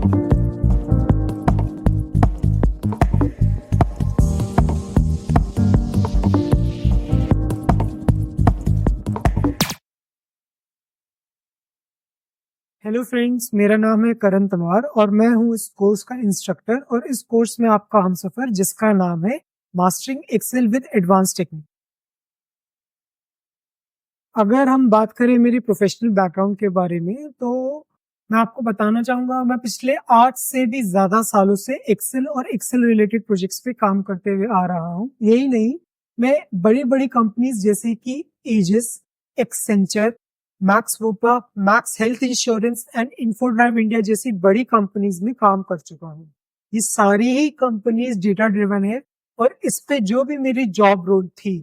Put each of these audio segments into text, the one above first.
Hello friends, मेरा नाम है करण तलवार और मैं हूं इस कोर्स का इंस्ट्रक्टर और इस कोर्स में आपका हमसफर जिसका नाम है mastering Excel with advance technique. अगर हम बात करें मेरी प्रोफेशनल बैकग्राउंड के बारे में तो मैं आपको बताना चाहूंगा मैं पिछले 8 से भी ज्यादा सालों से एक्सेल और एक्सेल रिलेटेड प्रोजेक्ट्स पे काम करते हुए आ रहा हूं। यही नहीं, मैं बड़ी बड़ी कंपनीज जैसे कि Aegis, Accenture, Max Bupa, Max Health Insurance and Infodrive India जैसी बड़ी कंपनीज में काम कर चुका हूँ। ये सारी ही कंपनीज डेटा ड्रिवन है और इस पे जो भी मेरी जॉब रोल थी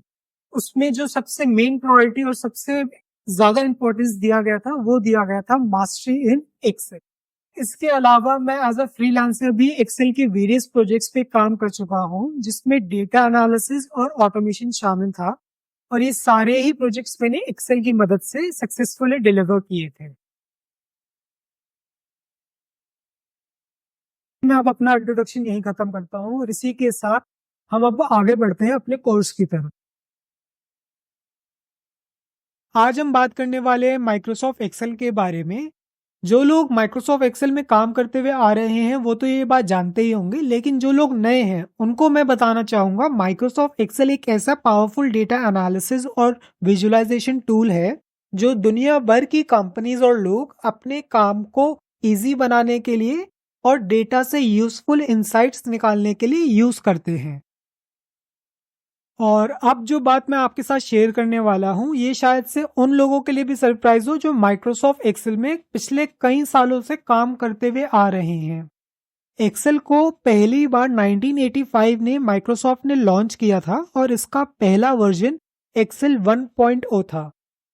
उसमें जो सबसे मेन प्रायोरिटी और सबसे ज्यादा इंपॉर्टेंस दिया गया था वो दिया गया था मास्टरी इन एक्सेल। इसके अलावा मैं एज अ फ्रीलांसर भी एक्सेल के वेरियस प्रोजेक्ट्स पे काम कर चुका हूँ जिसमें डेटा एनालिसिस और ऑटोमेशन शामिल था और ये सारे ही प्रोजेक्ट्स मैंने एक्सेल की मदद से सक्सेसफुली डिलीवर किए थे। मैं अब अपना इंट्रोडक्शन यहीं खत्म करता हूँ और इसी के साथ हम अब आगे बढ़ते हैं अपने कोर्स की तरफ। आज हम बात करने वाले हैं माइक्रोसॉफ्ट एक्सेल के बारे में। जो लोग माइक्रोसॉफ्ट एक्सेल में काम करते हुए आ रहे हैं वो तो ये बात जानते ही होंगे, लेकिन जो लोग नए हैं उनको मैं बताना चाहूंगा माइक्रोसॉफ्ट एक्सेल एक ऐसा पावरफुल डेटा एनालिसिस और विजुअलाइजेशन टूल है जो दुनिया भर की कंपनीज और लोग अपने काम को इजी बनाने के लिए और डेटा से यूजफुल इंसाइट्स निकालने के लिए यूज करते हैं। और अब जो बात मैं आपके साथ शेयर करने वाला हूं ये शायद से उन लोगों के लिए भी सरप्राइज हो जो माइक्रोसॉफ्ट एक्सेल में पिछले कई सालों से काम करते हुए आ रहे हैं। एक्सेल को पहली बार 1985 में माइक्रोसॉफ्ट ने लॉन्च किया था और इसका पहला वर्जन एक्सेल 1.0 था।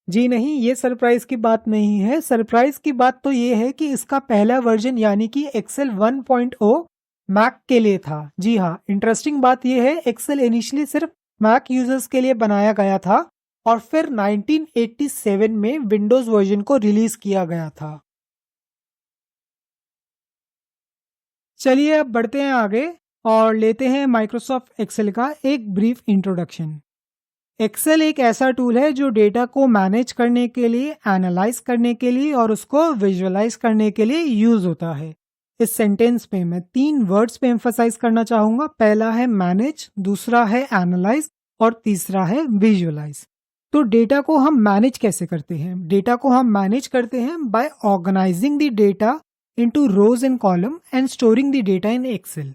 जी नहीं, ये सरप्राइज की बात नहीं है। सरप्राइज की बात तो ये है कि इसका पहला वर्जन यानी कि एक्सेल 1.0 मैक के लिए था। जी हाँ, इंटरेस्टिंग बात यह है एक्सेल इनिशियली सिर्फ मैक यूजर्स के लिए बनाया गया था और फिर 1987 में विंडोज वर्जन को रिलीज किया गया था। चलिए अब बढ़ते हैं आगे और लेते हैं माइक्रोसॉफ्ट एक्सेल का एक ब्रीफ इंट्रोडक्शन। एक्सेल एक ऐसा टूल है जो डेटा को मैनेज करने के लिए, एनालाइज करने के लिए और उसको विजुअलाइज करने के लिए यूज होता है। इस सेंटेंस पे मैं 3 वर्ड्स पे एम्फसाइज करना चाहूंगा। पहला है मैनेज, दूसरा है एनालाइज और तीसरा है विजुअलाइज। तो डेटा को हम मैनेज कैसे करते हैं? डेटा को हम मैनेज करते हैं by organising the data into rows and column and storing the data in Excel.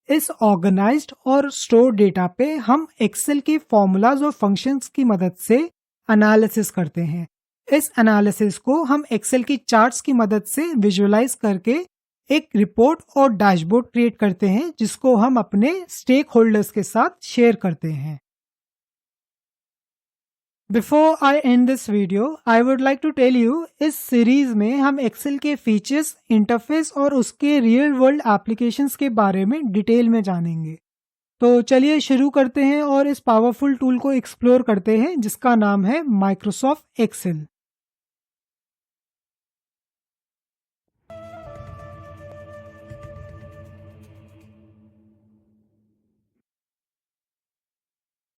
इस ऑर्गेनाइज्ड और स्टोर डेटा पे हम एक्सेल के फॉर्मूलाज और फंक्शंस की मदद से एनालिसिस करते हैं। इस एनालिसिस को हम एक्सेल की चार्ट्स की मदद से विजुअलाइज करके एक रिपोर्ट और डैशबोर्ड क्रिएट करते हैं जिसको हम अपने स्टेक होल्डर्स के साथ शेयर करते हैं। Before I end this video I would like to tell you, इस सीरीज में हम एक्सेल के फीचर्स, इंटरफेस और उसके रियल वर्ल्ड एप्लीकेशंस के बारे में डिटेल में जानेंगे। तो चलिए शुरू करते हैं और इस पावरफुल टूल को एक्सप्लोर करते हैं जिसका नाम है माइक्रोसॉफ्ट एक्सेल।